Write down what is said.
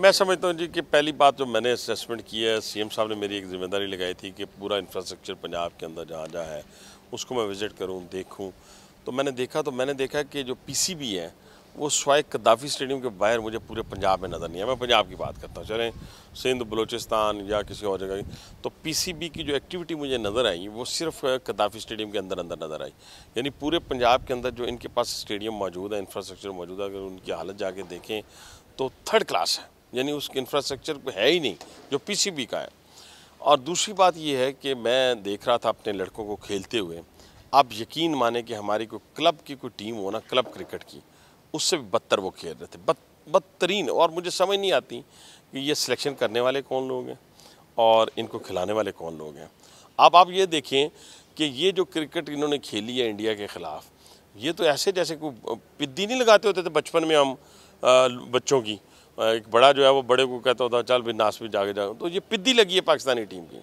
मैं समझता हूँ जी कि पहली बात जो मैंने असेसमेंट की है, सीएम साहब ने मेरी एक जिम्मेदारी लगाई थी कि पूरा इंफ्रास्ट्रक्चर पंजाब के अंदर जहाँ जहाँ है उसको मैं विज़िट करूँ, देखूँ। तो मैंने देखा कि जो पीसीबी है वो स्वाय कद्दाफ़ी स्टेडियम के बाहर मुझे पूरे पंजाब में नज़र नहीं है। मैं पंजाब की बात करता हूँ, चलें सिंध, बलूचिस्तान या किसी और जगह की, तो पीसीबी की जो एक्टिविटी मुझे नज़र आई वो सिर्फ कद्दाफ़ी स्टेडियम के अंदर अंदर नज़र आई। यानी पूरे पंजाब के अंदर जो इनके पास स्टेडियम मौजूद है, इंफ्रास्ट्रक्चर मौजूद है, अगर उनकी हालत जाके देखें तो थर्ड क्लास है। यानी उसके इंफ्रास्ट्रक्चर है ही नहीं जो पीसीबी का है। और दूसरी बात ये है कि मैं देख रहा था अपने लड़कों को खेलते हुए, आप यकीन माने कि हमारी कोई क्लब की कोई टीम हो ना, क्लब क्रिकेट की, उससे भी बदतर वो खेल रहे थे, बदतरीन। और मुझे समझ नहीं आती कि ये सिलेक्शन करने वाले कौन लोग हैं और इनको खिलाने वाले कौन लोग हैं। अब आप ये देखें कि ये जो क्रिकेट इन्होंने खेली है इंडिया के ख़िलाफ़, ये तो ऐसे जैसे कोई पिद्दी नहीं लगाते होते थे बचपन में हम बच्चों की। एक बड़ा जो है वो बड़े को कहता होता चल भी नाच भी जाके जाओ, तो ये पिद्दी लगी है पाकिस्तानी टीम की।